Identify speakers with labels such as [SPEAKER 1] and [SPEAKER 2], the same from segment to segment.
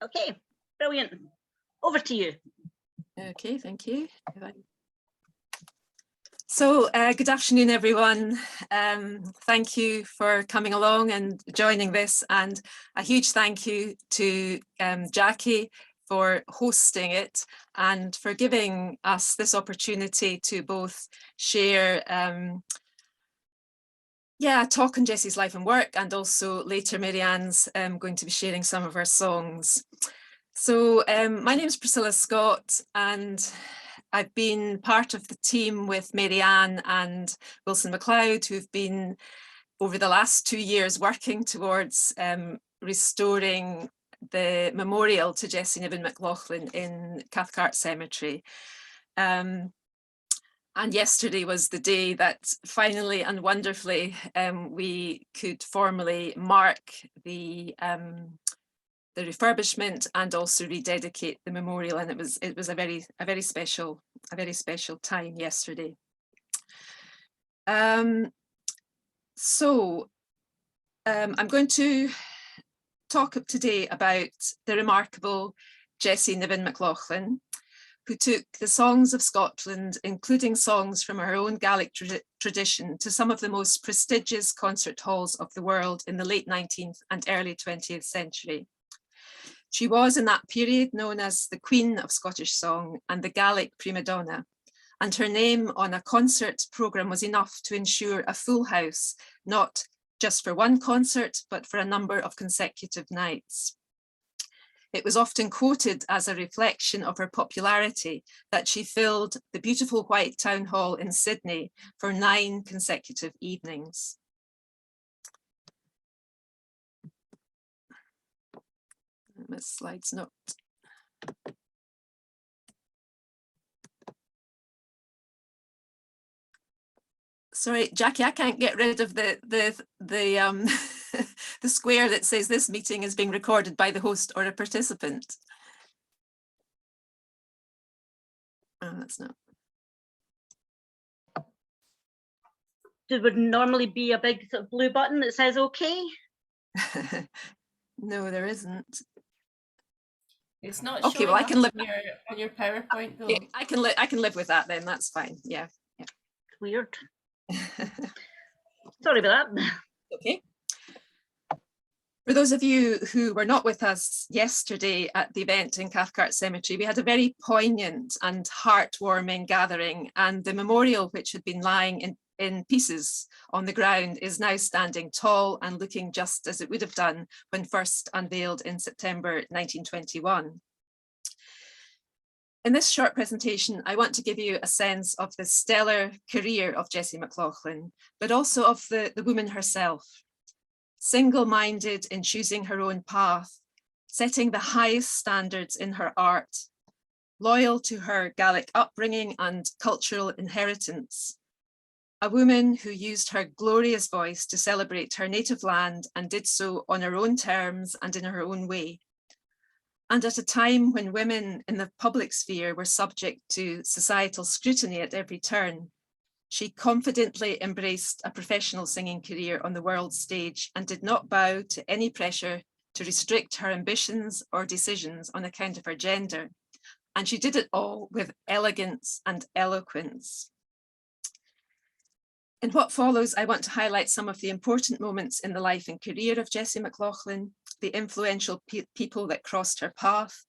[SPEAKER 1] Okay, brilliant. Over to you.
[SPEAKER 2] Okay, thank you. So good afternoon, everyone. Thank you for coming along and joining this, and a huge thank you to Jackie for hosting it and for giving us this opportunity to both share talk on Jessie's life and work, and also later Marianne's going to be sharing some of her songs. So my name is Priscilla Scott, and I've been part of the team with Marianne and Wilson MacLeod, who've been over the last 2 years working towards restoring the memorial to Jessie Niven MacLachlan in Cathcart Cemetery. And yesterday was the day that finally and wonderfully we could formally mark the refurbishment and also rededicate the memorial, and it was a very special time yesterday. I'm going to talk today about the remarkable Jessie Niven MacLachlan, who took the songs of Scotland, including songs from her own Gaelic tradition, to some of the most prestigious concert halls of the world in the late 19th and early 20th century. She was in that period known as the Queen of Scottish Song and the Gaelic prima donna, and her name on a concert programme was enough to ensure a full house, not just for one concert, but for a number of consecutive nights. It was often quoted as a reflection of her popularity that she filled the beautiful White Town Hall in Sydney for 9 consecutive evenings. My slide's not. Sorry, Jackie, I can't get rid of the the square that says this meeting is being recorded by the host or a participant. Oh, that's not.
[SPEAKER 1] There would normally be a big sort of blue button that says okay.
[SPEAKER 2] No, there isn't.
[SPEAKER 3] It's not
[SPEAKER 2] okay. Well, I can live
[SPEAKER 3] on your PowerPoint though.
[SPEAKER 2] Yeah, I can live with that. Then that's fine. Yeah.
[SPEAKER 1] Weird. Sorry about that.
[SPEAKER 2] Okay. For those of you who were not with us yesterday at the event in Cathcart Cemetery, we had a very poignant and heartwarming gathering, and the memorial, which had been lying in pieces on the ground, is now standing tall and looking just as it would have done when first unveiled in September 1921. In this short presentation, I want to give you a sense of the stellar career of Jessie MacLachlan, but also of the woman herself. Single-minded in choosing her own path, setting the highest standards in her art, loyal to her Gaelic upbringing and cultural inheritance, a woman who used her glorious voice to celebrate her native land and did so on her own terms and in her own way. And at a time when women in the public sphere were subject to societal scrutiny at every turn, she confidently embraced a professional singing career on the world stage and did not bow to any pressure to restrict her ambitions or decisions on account of her gender. And she did it all with elegance and eloquence. In what follows, I want to highlight some of the important moments in the life and career of Jessie MacLachlan, the influential people that crossed her path,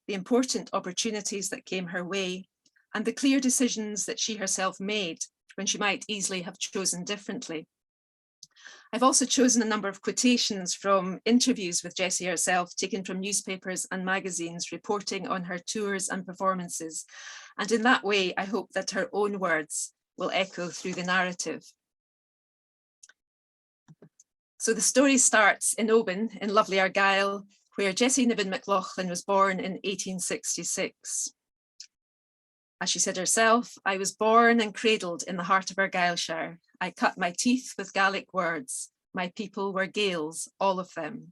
[SPEAKER 2] the important opportunities that came her way, and the clear decisions that she herself made when she might easily have chosen differently. I've also chosen a number of quotations from interviews with Jessie herself, taken from newspapers and magazines reporting on her tours and performances. And in that way, I hope that her own words will echo through the narrative. So the story starts in Oban in lovely Argyll, where Jessie Niven MacLachlan was born in 1866. As she said herself, I was born and cradled in the heart of Argyllshire. I cut my teeth with Gaelic words. My people were Gaels, all of them.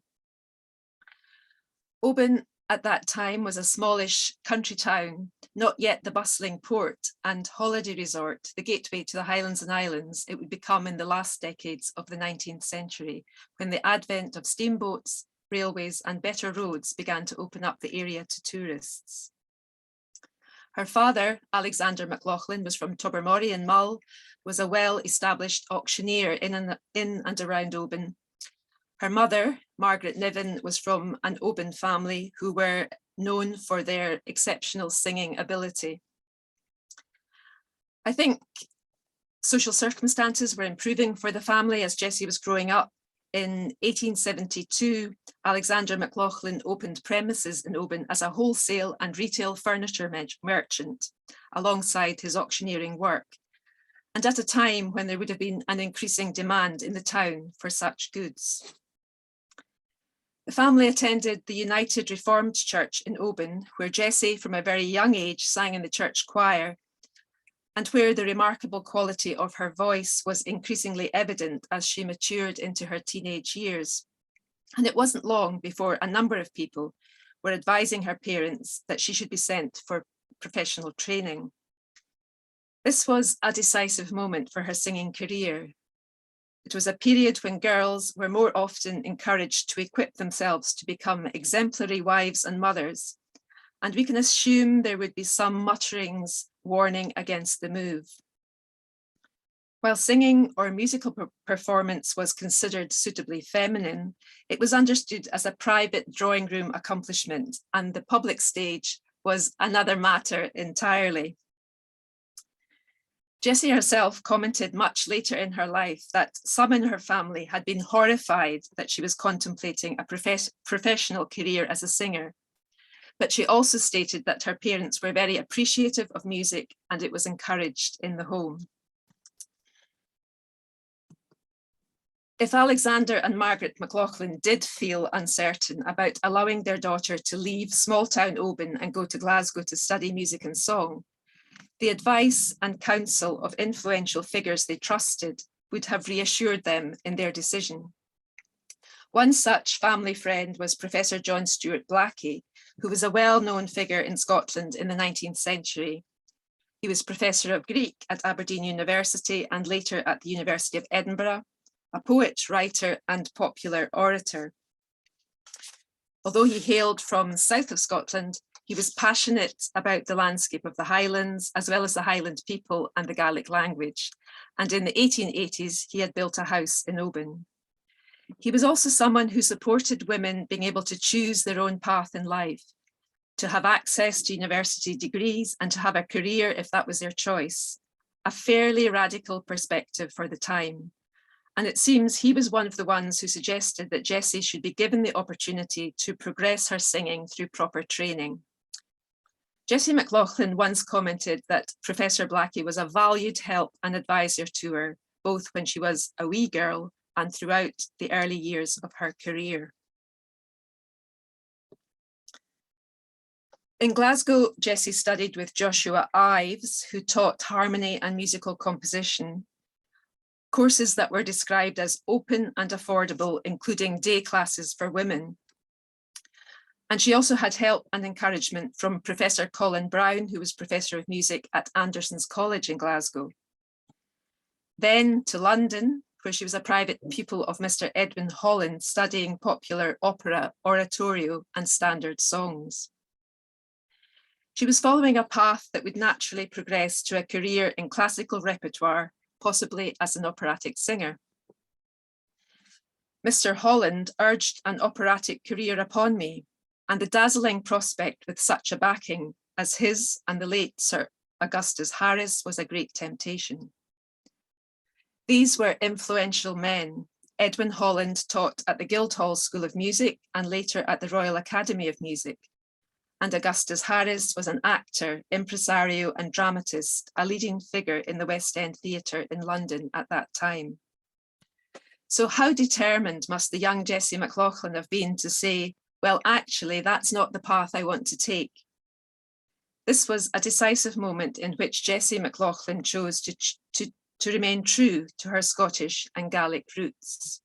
[SPEAKER 2] Oban at that time was a smallish country town, not yet the bustling port and holiday resort, the gateway to the Highlands and Islands it would become in the last decades of the 19th century, when the advent of steamboats, railways and better roads began to open up the area to tourists. Her father, Alexander MacLachlan, was from Tobermory in Mull, was a well-established auctioneer in and around Oban. Her mother, Margaret Niven, was from an Oban family who were known for their exceptional singing ability. I think social circumstances were improving for the family as Jessie was growing up. In 1872, Alexander MacLachlan opened premises in Oban as a wholesale and retail furniture merchant, alongside his auctioneering work, and at a time when there would have been an increasing demand in the town for such goods. The family attended the United Reformed Church in Oban, where Jessie, from a very young age, sang in the church choir, and where the remarkable quality of her voice was increasingly evident as she matured into her teenage years. And it wasn't long before a number of people were advising her parents that she should be sent for professional training. This was a decisive moment for her singing career. It was a period when girls were more often encouraged to equip themselves to become exemplary wives and mothers, and we can assume there would be some mutterings warning against the move. While singing or musical performance was considered suitably feminine, it was understood as a private drawing room accomplishment, and the public stage was another matter entirely. Jessie herself commented much later in her life that some in her family had been horrified that she was contemplating a professional career as a singer. But she also stated that her parents were very appreciative of music and it was encouraged in the home. If Alexander and Margaret MacLachlan did feel uncertain about allowing their daughter to leave small town Oban and go to Glasgow to study music and song, the advice and counsel of influential figures they trusted would have reassured them in their decision. One such family friend was Professor John Stuart Blackie, who was a well-known figure in Scotland in the 19th century. He was Professor of Greek at Aberdeen University and later at the University of Edinburgh, a poet, writer, and popular orator. Although he hailed from the south of Scotland, he was passionate about the landscape of the Highlands, as well as the Highland people and the Gaelic language. And in the 1880s, he had built a house in Oban. He was also someone who supported women being able to choose their own path in life, to have access to university degrees and to have a career if that was their choice, a fairly radical perspective for the time. And it seems he was one of the ones who suggested that Jessie should be given the opportunity to progress her singing through proper training. Jessie MacLachlan once commented that Professor Blackie was a valued help and advisor to her, both when she was a wee girl and throughout the early years of her career. In Glasgow, Jessie studied with Joshua Ives, who taught harmony and musical composition, courses that were described as open and affordable, including day classes for women. And she also had help and encouragement from Professor Colin Brown, who was Professor of Music at Anderson's College in Glasgow. Then to London, where she was a private pupil of Mr. Edwin Holland, studying popular opera, oratorio, and standard songs. She was following a path that would naturally progress to a career in classical repertoire, possibly as an operatic singer. Mr. Holland urged an operatic career upon me, and the dazzling prospect with such a backing as his and the late Sir Augustus Harris was a great temptation. These were influential men. Edwin Holland taught at the Guildhall School of Music and later at the Royal Academy of Music. And Augustus Harris was an actor, impresario, and dramatist, a leading figure in the West End Theatre in London at that time. So how determined must the young Jessie MacLachlan have been to say, well, actually, that's not the path I want to take. This was a decisive moment in which Jessie MacLachlan chose to remain true to her Scottish and Gaelic roots.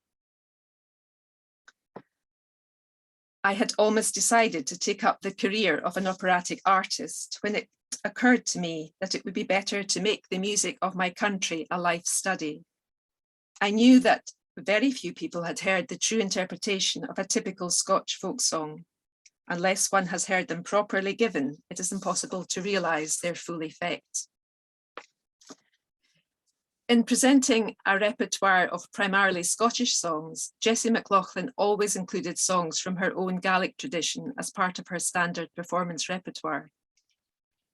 [SPEAKER 2] I had almost decided to take up the career of an operatic artist when it occurred to me that it would be better to make the music of my country a life study. I knew that very few people had heard the true interpretation of a typical Scotch folk song. Unless one has heard them properly given, it is impossible to realise their full effect. In presenting a repertoire of primarily Scottish songs, Jessie MacLachlan always included songs from her own Gaelic tradition as part of her standard performance repertoire,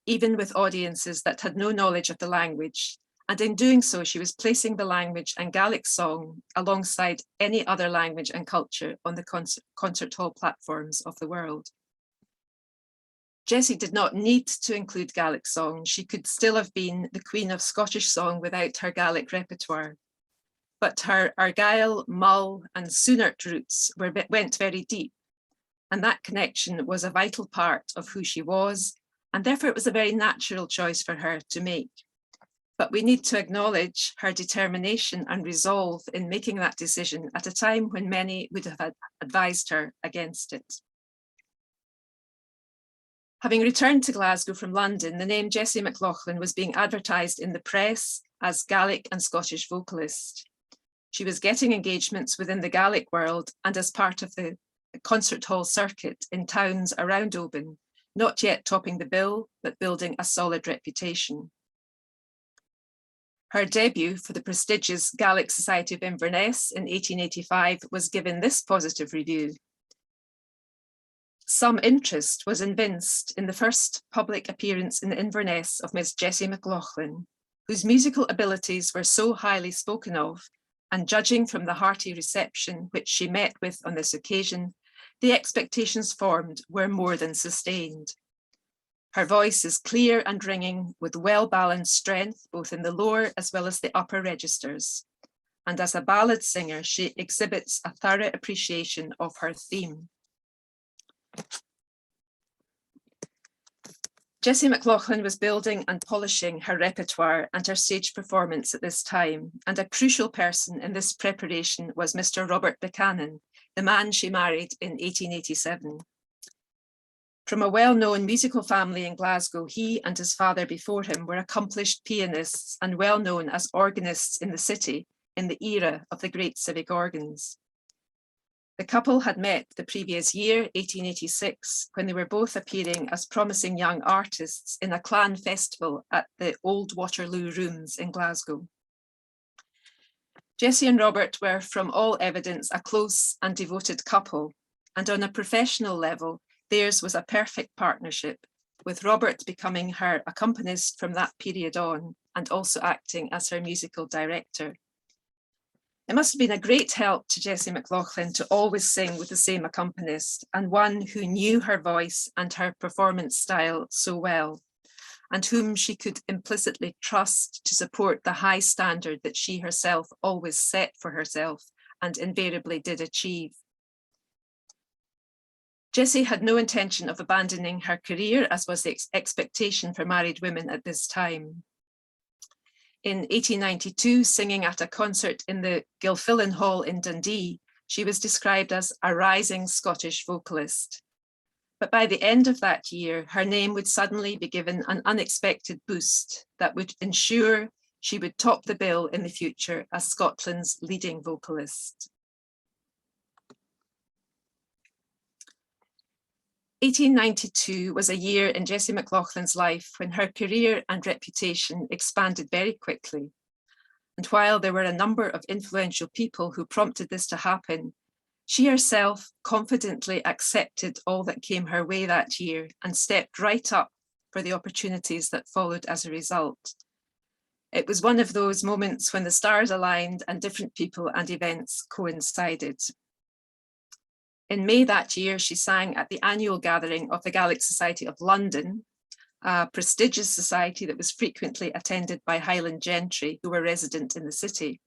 [SPEAKER 2] even with audiences that had no knowledge of the language. And in doing so, she was placing the language and Gaelic song alongside any other language and culture on the concert hall platforms of the world. Jessie did not need to include Gaelic songs. She could still have been the queen of Scottish song without her Gaelic repertoire. But her Argyll, Mull and Soonart roots went very deep. And that connection was a vital part of who she was. And therefore it was a very natural choice for her to make. But we need to acknowledge her determination and resolve in making that decision at a time when many would have advised her against it. Having returned to Glasgow from London, the name Jessie MacLachlan was being advertised in the press as Gaelic and Scottish vocalist. She was getting engagements within the Gaelic world and as part of the concert hall circuit in towns around Oban, not yet topping the bill, but building a solid reputation. Her debut for the prestigious Gaelic Society of Inverness in 1885 was given this positive review. Some interest was evinced in the first public appearance in Inverness of Miss Jessie MacLachlan, whose musical abilities were so highly spoken of, and judging from the hearty reception which she met with on this occasion, the expectations formed were more than sustained. Her voice is clear and ringing with well-balanced strength, both in the lower as well as the upper registers. And as a ballad singer, she exhibits a thorough appreciation of her theme. Jessie MacLachlan was building and polishing her repertoire and her stage performance at this time, and a crucial person in this preparation was Mr. Robert Buchanan, the man she married in 1887. From a well-known musical family in Glasgow, he and his father before him were accomplished pianists and well-known as organists in the city in the era of the great civic organs. The couple had met the previous year, 1886, when they were both appearing as promising young artists in a clan festival at the Old Waterloo Rooms in Glasgow. Jessie and Robert were, from all evidence, a close and devoted couple, and on a professional level, theirs was a perfect partnership, with Robert becoming her accompanist from that period on, and also acting as her musical director. It must have been a great help to Jessie MacLachlan to always sing with the same accompanist, and one who knew her voice and her performance style so well, and whom she could implicitly trust to support the high standard that she herself always set for herself and invariably did achieve. Jessie had no intention of abandoning her career, as was the expectation for married women at this time. In 1892, singing at a concert in the Gilfillan Hall in Dundee, she was described as a rising Scottish vocalist. But by the end of that year, her name would suddenly be given an unexpected boost that would ensure she would top the bill in the future as Scotland's leading vocalist. 1892 was a year in Jessie MacLachlan's life when her career and reputation expanded very quickly. And while there were a number of influential people who prompted this to happen, she herself confidently accepted all that came her way that year and stepped right up for the opportunities that followed as a result. It was one of those moments when the stars aligned and different people and events coincided. In May that year, she sang at the annual gathering of the Gaelic Society of London, a prestigious society that was frequently attended by Highland gentry who were resident in the city.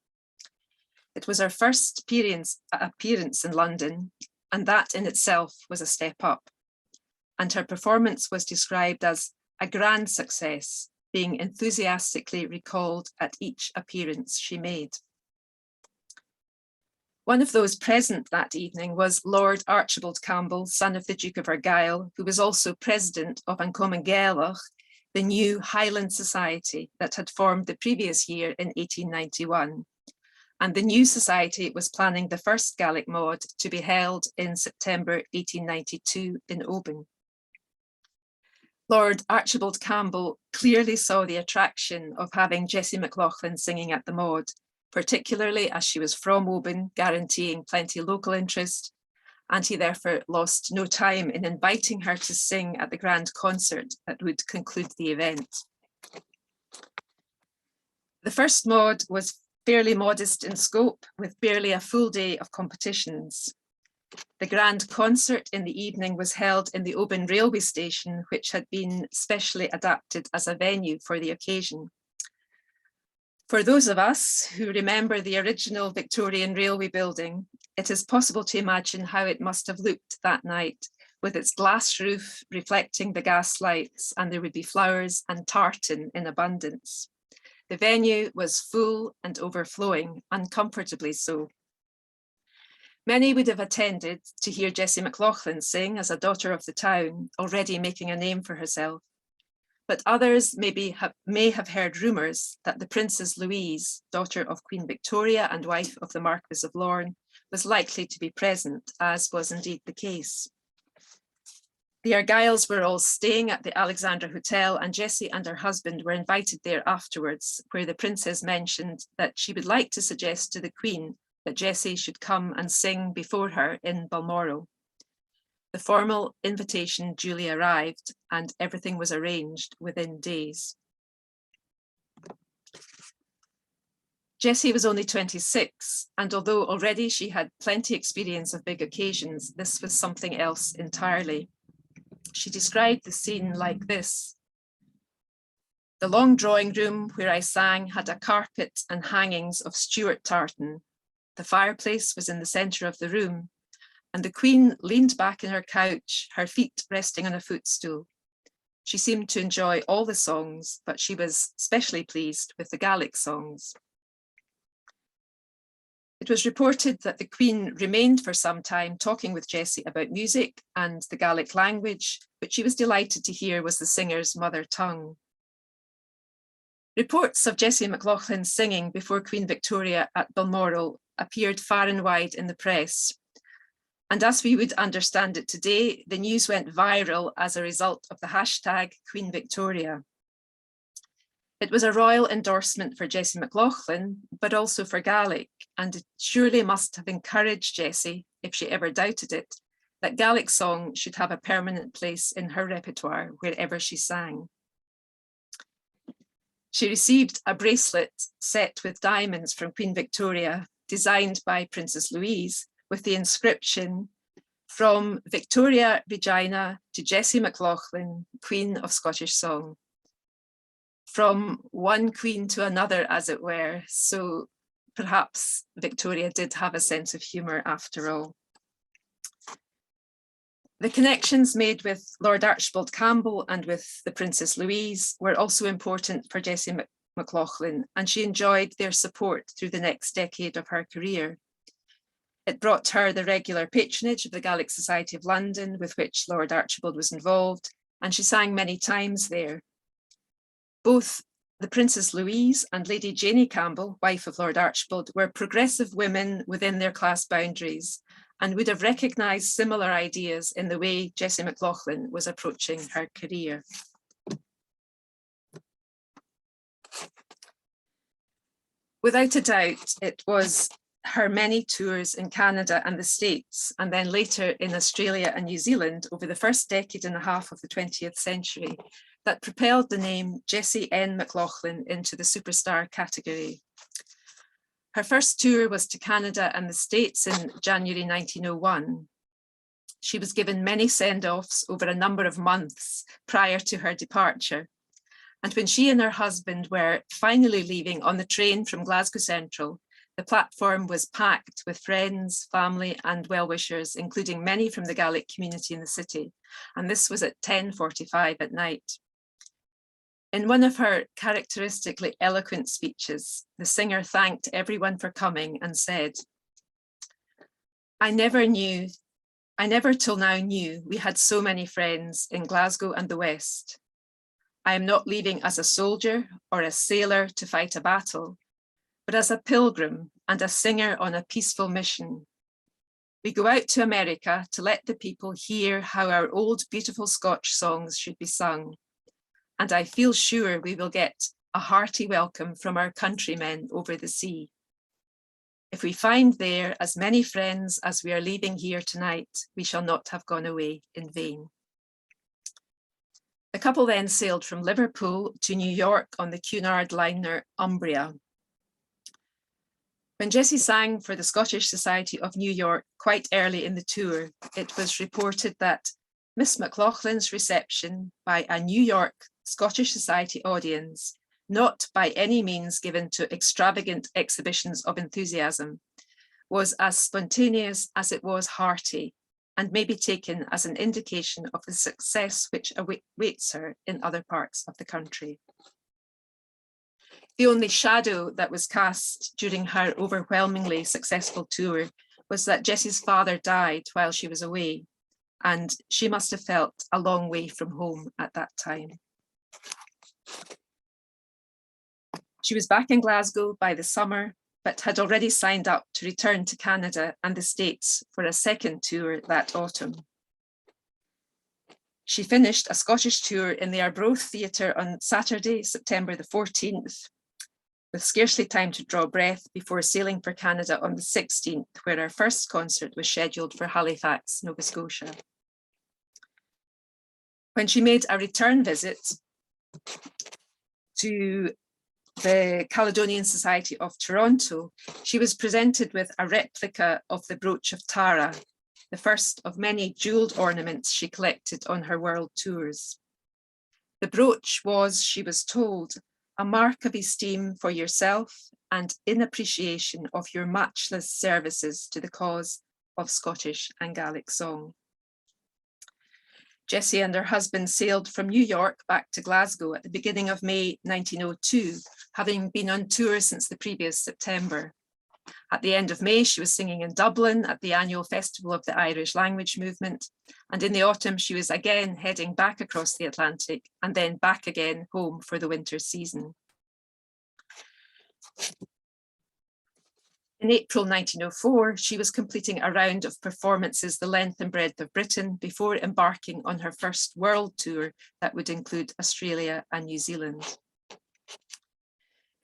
[SPEAKER 2] It was her first appearance in London, and that in itself was a step up. And her performance was described as a grand success, being enthusiastically recalled at each appearance she made. One of those present that evening was Lord Archibald Campbell, son of the Duke of Argyll, who was also president of An Gaelic, the new Highland Society that had formed the previous year in 1891. and the new society was planning the first Gaelic Mod to be held in September 1892 in Oban. Lord Archibald Campbell clearly saw the attraction of having Jessie MacLachlan singing at the Mod, particularly as she was from Oban, guaranteeing plenty local interest, and he therefore lost no time in inviting her to sing at the grand concert that would conclude the event. The first Mod was fairly modest in scope, with barely a full day of competitions. The grand concert in the evening was held in the Oban railway station, which had been specially adapted as a venue for the occasion. For those of us who remember the original Victorian railway building, it is possible to imagine how it must have looked that night, with its glass roof reflecting the gas lights, and there would be flowers and tartan in abundance. The venue was full and overflowing, uncomfortably so. Many would have attended to hear Jessie MacLachlan sing as a daughter of the town, already making a name for herself. But others may have heard rumours that the Princess Louise, daughter of Queen Victoria and wife of the Marquis of Lorne, was likely to be present, as was indeed the case. The Argyles were all staying at the Alexandra Hotel, and Jessie and her husband were invited there afterwards, where the Princess mentioned that she would like to suggest to the Queen that Jessie should come and sing before her in Balmoral. The formal invitation duly arrived, and everything was arranged within days. Jessie was only 26, and although already she had plenty experience of big occasions, this was something else entirely. She described the scene like this: "The long drawing room where I sang had a carpet and hangings of Stuart tartan. The fireplace was in the centre of the room, and the Queen leaned back in her couch, her feet resting on a footstool. She seemed to enjoy all the songs, but she was especially pleased with the Gaelic songs." It was reported that the Queen remained for some time talking with Jessie about music and the Gaelic language, which she was delighted to hear was the singer's mother tongue. Reports of Jessie MacLachlan singing before Queen Victoria at Balmoral appeared far and wide in the press. And as we would understand it today, the news went viral as a result of the hashtag Queen Victoria. It was a royal endorsement for Jessie MacLachlan, but also for Gaelic, and it surely must have encouraged Jessie, if she ever doubted it, that Gaelic song should have a permanent place in her repertoire wherever she sang. She received a bracelet set with diamonds from Queen Victoria, designed by Princess Louise, with the inscription, "From Victoria Regina to Jessie MacLachlan, Queen of Scottish Song." From one queen to another, as it were, so perhaps Victoria did have a sense of humour after all. The connections made with Lord Archibald Campbell and with the Princess Louise were also important for Jessie MacLachlan, and she enjoyed their support through the next decade of her career. It brought her the regular patronage of the Gaelic Society of London, with which Lord Archibald was involved, and she sang many times there. Both the Princess Louise and Lady Janie Campbell, wife of Lord Archibald, were progressive women within their class boundaries and would have recognised similar ideas in the way Jessie MacLachlan was approaching her career. Without a doubt, it was her many tours in Canada and the States, and then later in Australia and New Zealand over the first decade and a half of the 20th century, that propelled the name Jessie N. MacLachlan into the superstar category. Her first tour was to Canada and the States in January 1901. She was given many send-offs over a number of months prior to her departure. And when she and her husband were finally leaving on the train from Glasgow Central, the platform was packed with friends, family, and well-wishers, including many from the Gaelic community in the city. And this was at 10:45 at night. In one of her characteristically eloquent speeches, the singer thanked everyone for coming and said, I never till now knew we had so many friends in Glasgow and the West. I am not leaving as a soldier or a sailor to fight a battle, but as a pilgrim and a singer on a peaceful mission. We go out to America to let the people hear how our old beautiful Scotch songs should be sung. And I feel sure we will get a hearty welcome from our countrymen over the sea. If we find there as many friends as we are leaving here tonight, we shall not have gone away in vain. The couple then sailed from Liverpool to New York on the Cunard liner Umbria. When Jessie sang for the Scottish Society of New York quite early in the tour, it was reported that Miss MacLachlan's reception by a New York Scottish Society audience, not by any means given to extravagant exhibitions of enthusiasm, was as spontaneous as it was hearty, and may be taken as an indication of the success which awaits her in other parts of the country. The only shadow that was cast during her overwhelmingly successful tour was that Jessie's father died while she was away, and she must have felt a long way from home at that time. She was back in Glasgow by the summer, but had already signed up to return to Canada and the States for a second tour that autumn. She finished a Scottish tour in the Arbroath Theatre on Saturday, September the 14th, with scarcely time to draw breath before sailing for Canada on the 16th, where her first concert was scheduled for Halifax, Nova Scotia. When she made a return visit to the Caledonian Society of Toronto, she was presented with a replica of the brooch of Tara, the first of many jewelled ornaments she collected on her world tours. The brooch was, she was told, a mark of esteem for yourself and in appreciation of your matchless services to the cause of Scottish and Gaelic song. Jessie and her husband sailed from New York back to Glasgow at the beginning of May 1902, having been on tour since the previous September. At the end of May, she was singing in Dublin at the annual Festival of the Irish Language Movement. And in the autumn, she was again heading back across the Atlantic and then back again home for the winter season. In April 1904, she was completing a round of performances the length and breadth of Britain before embarking on her first world tour that would include Australia and New Zealand.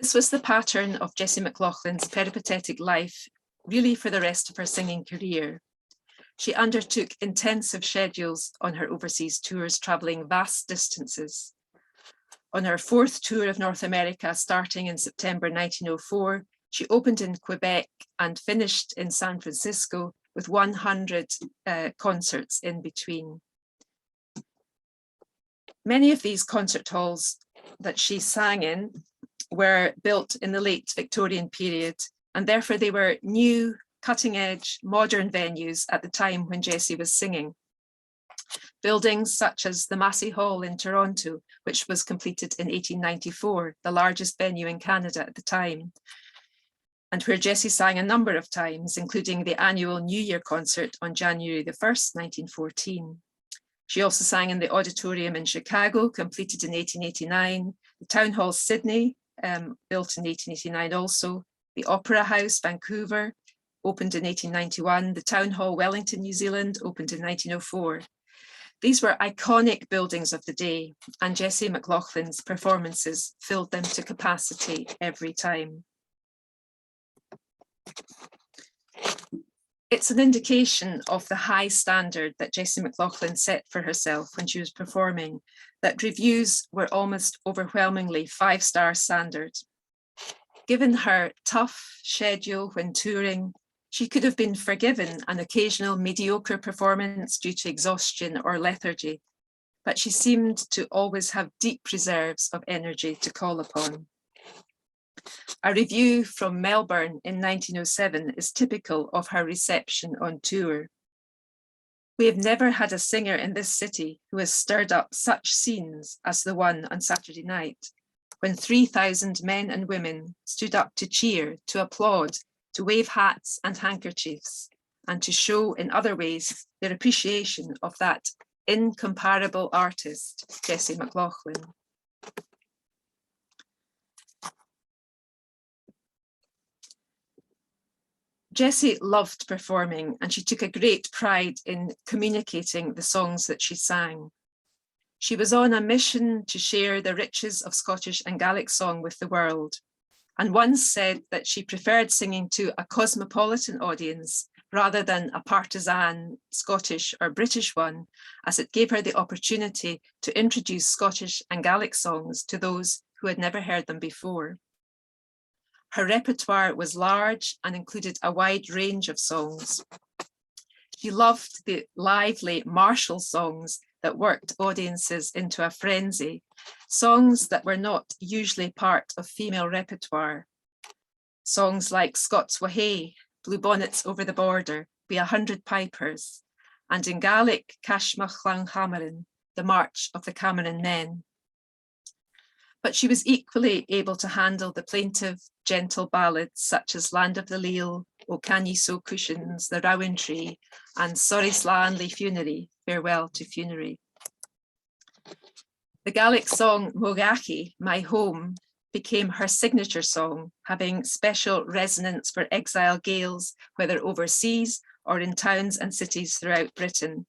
[SPEAKER 2] This was the pattern of Jessie MacLachlan's peripatetic life, really for the rest of her singing career. She undertook intensive schedules on her overseas tours, travelling vast distances. On her fourth tour of North America, starting in September 1904, she opened in Quebec and finished in San Francisco with 100 concerts in between. Many of these concert halls that she sang in were built in the late Victorian period, and therefore they were new, cutting-edge, modern venues at the time when Jessie was singing. Buildings such as the Massey Hall in Toronto, which was completed in 1894, the largest venue in Canada at the time, and where Jessie sang a number of times, including the annual New Year concert on January the 1st, 1914. She also sang in the Auditorium in Chicago, completed in 1889, the Town Hall Sydney, built in 1889 also, the Opera House, Vancouver, opened in 1891, the Town Hall Wellington, New Zealand, opened in 1904. These were iconic buildings of the day, and Jessie MacLachlan's performances filled them to capacity every time. It's an indication of the high standard that Jessie MacLachlan set for herself when she was performing, that reviews were almost overwhelmingly 5-star standard. Given her tough schedule when touring, she could have been forgiven an occasional mediocre performance due to exhaustion or lethargy, but she seemed to always have deep reserves of energy to call upon. A review from Melbourne in 1907 is typical of her reception on tour. "We have never had a singer in this city who has stirred up such scenes as the one on Saturday night, when 3,000 men and women stood up to cheer, to applaud, to wave hats and handkerchiefs, and to show in other ways their appreciation of that incomparable artist, Jessie MacLachlan." Jessie loved performing, and she took a great pride in communicating the songs that she sang. She was on a mission to share the riches of Scottish and Gaelic song with the world, and once said that she preferred singing to a cosmopolitan audience rather than a partisan Scottish or British one, as it gave her the opportunity to introduce Scottish and Gaelic songs to those who had never heard them before. Her repertoire was large and included a wide range of songs. She loved the lively martial songs that worked audiences into a frenzy, songs that were not usually part of female repertoire. Songs like Scots Wha Hae, Blue Bonnets Over the Border, Be 100 Pipers, and in Gaelic, Cashmach Lang Hamarin, the March of the Cameron Men. But she was equally able to handle the plaintive, gentle ballads such as Land of the Leal, O Can Ye Sew Cushions, The Rowan Tree, and Sorry Slan Lee Funerary, Farewell to Funerary. The Gaelic song Mogaki, My Home, became her signature song, having special resonance for exile Gaels, whether overseas or in towns and cities throughout Britain.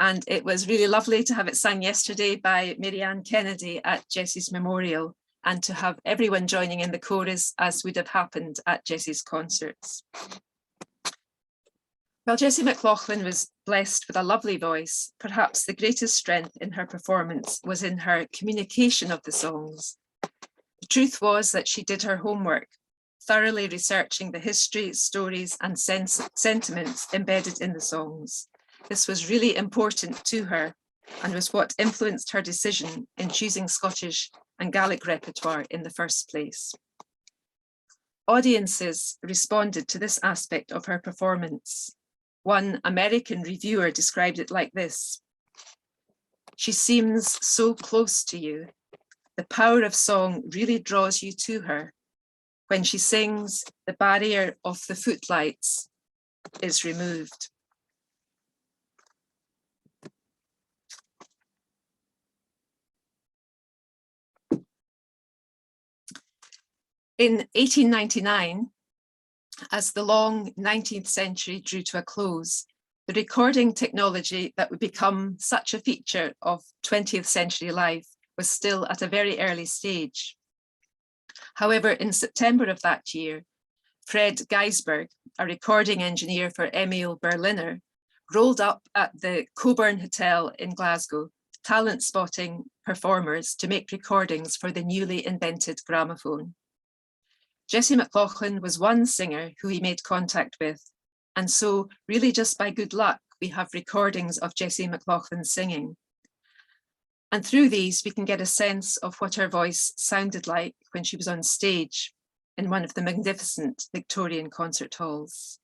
[SPEAKER 2] And it was really lovely to have it sung yesterday by Marianne Kennedy at Jessie's memorial, and to have everyone joining in the chorus as would have happened at Jessie's concerts. While Jessie MacLachlan was blessed with a lovely voice, perhaps the greatest strength in her performance was in her communication of the songs. The truth was that she did her homework, thoroughly researching the history, stories, and sentiments embedded in the songs. This was really important to her and was what influenced her decision in choosing Scottish and Gaelic repertoire in the first place. Audiences responded to this aspect of her performance. One American reviewer described it like this: "She seems so close to you. The power of song really draws you to her. When she sings, the barrier of the footlights is removed." In 1899, as the long 19th century drew to a close, the recording technology that would become such a feature of 20th century life was still at a very early stage. However, in September of that year, Fred Geisberg, a recording engineer for Emil Berliner, rolled up at the Coburn Hotel in Glasgow, talent spotting performers to make recordings for the newly invented gramophone. Jessie MacLachlan was one singer who he made contact with, and so really just by good luck, we have recordings of Jessie MacLachlan singing. And through these, we can get a sense of what her voice sounded like when she was on stage in one of the magnificent Victorian concert halls.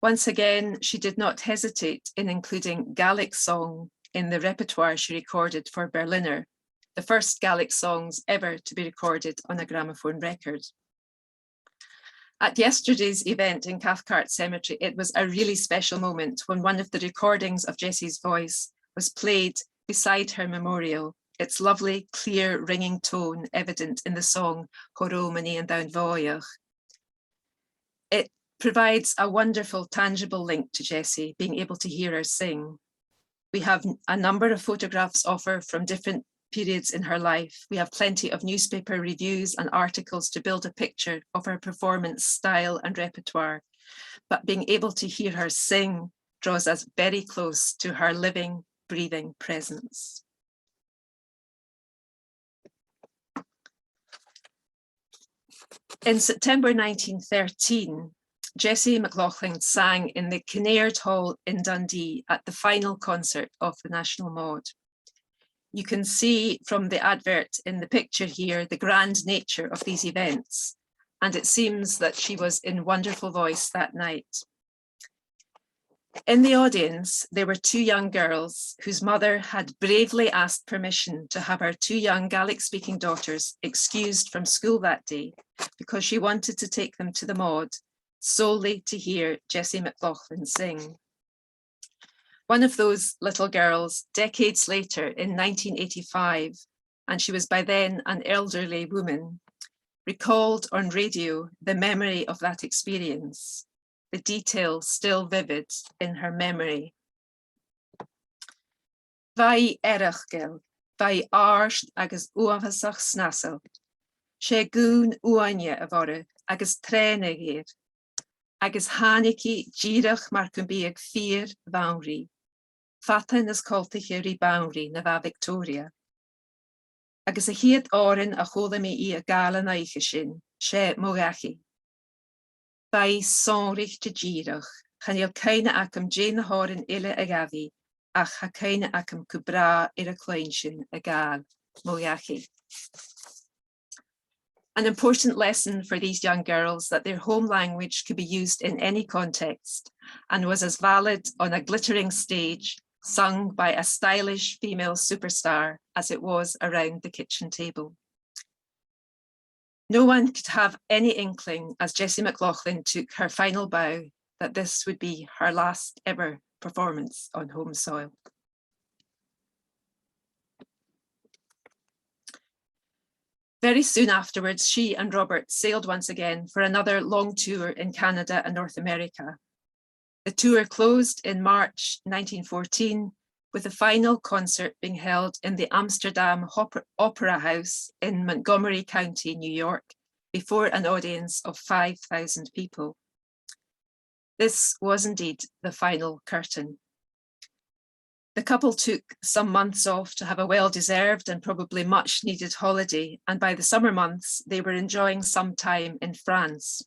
[SPEAKER 2] Once again, she did not hesitate in including Gaelic song in the repertoire she recorded for Berliner, the first Gaelic songs ever to be recorded on a gramophone record. At yesterday's event in Cathcart Cemetery, it was a really special moment when one of the recordings of Jessie's voice was played beside her memorial, its lovely, clear, ringing tone evident in the song Choro Mani and Down Voyach. It provides a wonderful, tangible link to Jessie, being able to hear her sing. We have a number of photographs of her from different periods in her life. We have plenty of newspaper reviews and articles to build a picture of her performance style and repertoire, but being able to hear her sing draws us very close to her living, breathing presence. In September 1913, Jessie MacLachlan sang in the Kinnaird Hall in Dundee at the final concert of the National Mod. You can see from the advert in the picture here the grand nature of these events, and it seems that she was in wonderful voice that night. In the audience, there were two young girls whose mother had bravely asked permission to have her two young Gaelic-speaking daughters excused from school that day because she wanted to take them to the Mod solely to hear Jessie MacLachlan sing. One of those little girls, decades later in 1985, and she was by then an elderly woman, recalled on radio the memory of that experience, the detail still vivid in her memory. Vai erachgel, vai arsht agus uafasach snasel, sé gún uaine a vore agus trene géir, agus haniki gírach mar cumbiag fear vaunri, fatan is coltiche ri bounri na va Victoria. Agus a hiad árin a chola mi I a galan aiche sin, sé mogachi. Bai sonrich de gírach, chan il keine acum jane hárin ille a gavi, ach ha keine acum cubra ir a klein sin a gal, mogachi. An important lesson for these young girls that their home language could be used in any context and was as valid on a glittering stage sung by a stylish female superstar as it was around the kitchen table. No one could have any inkling as Jessie MacLachlan took her final bow that this would be her last ever performance on home soil. Very soon afterwards, she and Robert sailed once again for another long tour in Canada and North America. The tour closed in March 1914 with the final concert being held in the Amsterdam Opera House in Montgomery County, New York, before an audience of 5,000 people. This was indeed the final curtain. The couple took some months off to have a well-deserved and probably much-needed holiday, and by the summer months, they were enjoying some time in France.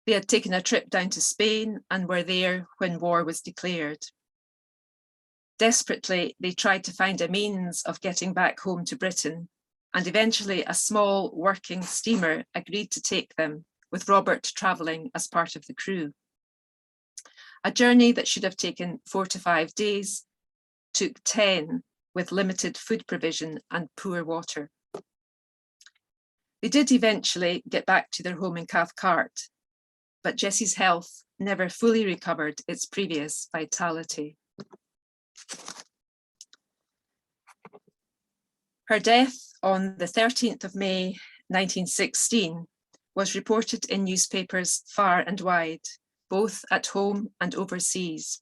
[SPEAKER 2] They had taken a trip down to Spain and were there when war was declared. Desperately, they tried to find a means of getting back home to Britain, and eventually a small working steamer agreed to take them, with Robert travelling as part of the crew. A journey that should have taken 4 to 5 days took 10 with limited food provision and poor water. They did eventually get back to their home in Cathcart, but Jessie's health never fully recovered its previous vitality. Her death on the 13th of May 1916 was reported in newspapers far and wide, both at home and overseas,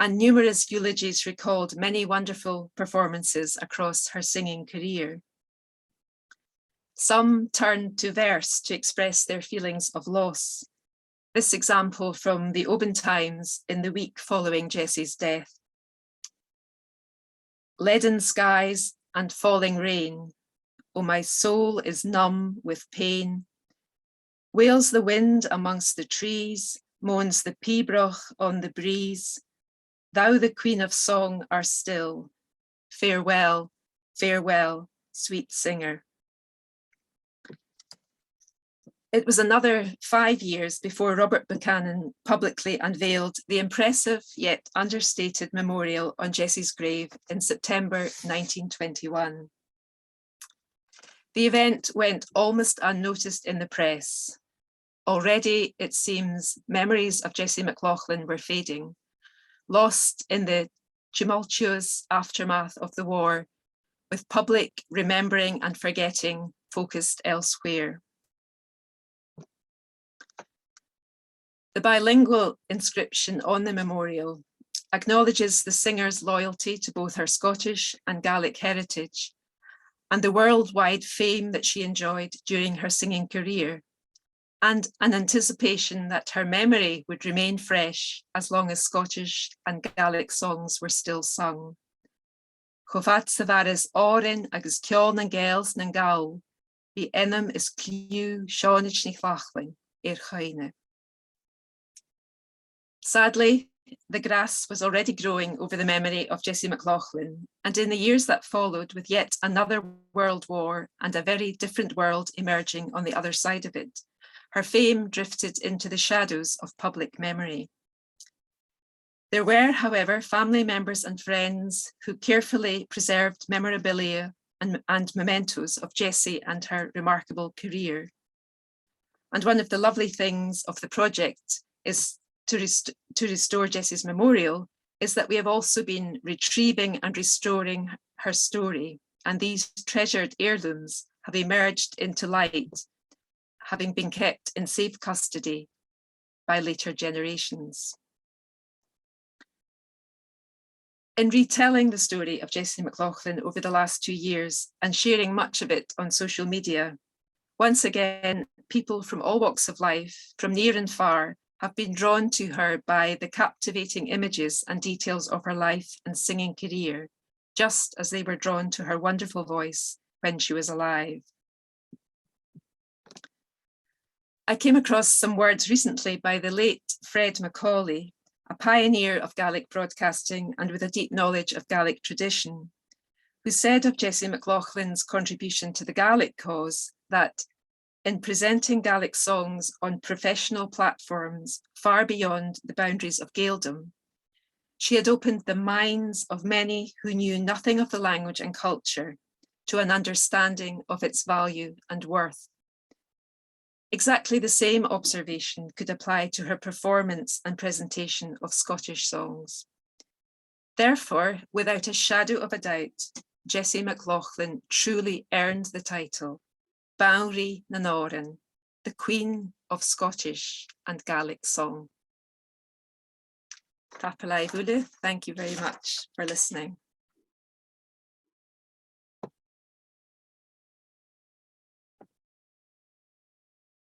[SPEAKER 2] and numerous eulogies recalled many wonderful performances across her singing career. Some turned to verse to express their feelings of loss. This example from the Oban Times in the week following Jessie's death. Leaden skies and falling rain, oh my soul is numb with pain. Wails the wind amongst the trees, moans the pibroch on the breeze. Thou the queen of song are still. Farewell, farewell, sweet singer. It was another 5 years before Robert Buchanan publicly unveiled the impressive yet understated memorial on Jessie's grave in September 1921. The event went almost unnoticed in the press. Already, it seems, memories of Jessie MacLachlan were fading, lost in the tumultuous aftermath of the war, with public remembering and forgetting focused elsewhere. The bilingual inscription on the memorial acknowledges the singer's loyalty to both her Scottish and Gaelic heritage and the worldwide fame that she enjoyed during her singing career, and an anticipation that her memory would remain fresh as long as Scottish and Gaelic songs were still sung. Chofat savaris orin agus kion and gales nan gaul, the enam is clew Seanich MacLachlan chaine. Sadly, the grass was already growing over the memory of Jessie MacLachlan, and in the years that followed, with yet another world war and a very different world emerging on the other side of it, her fame drifted into the shadows of public memory. There were, however, family members and friends who carefully preserved memorabilia and mementos of Jessie and her remarkable career. And one of the lovely things of the project is to restore Jessie's memorial is that we have also been retrieving and restoring her story, and these treasured heirlooms have emerged into light, having been kept in safe custody by later generations. In retelling the story of Jessie MacLachlan over the last 2 years and sharing much of it on social media, once again, people from all walks of life, from near and far, have been drawn to her by the captivating images and details of her life and singing career, just as they were drawn to her wonderful voice when she was alive. I came across some words recently by the late Fred Macaulay, a pioneer of Gaelic broadcasting and with a deep knowledge of Gaelic tradition, who said of Jessie MacLachlan's contribution to the Gaelic cause that in presenting Gaelic songs on professional platforms far beyond the boundaries of Gaeldom, she had opened the minds of many who knew nothing of the language and culture to an understanding of its value and worth. Exactly the same observation could apply to her performance and presentation of Scottish songs. Therefore, without a shadow of a doubt, Jessie MacLachlan truly earned the title Bowrie na Noran, the Queen of Scottish and Gaelic Song. Tapalai Vulu, thank you very much for listening.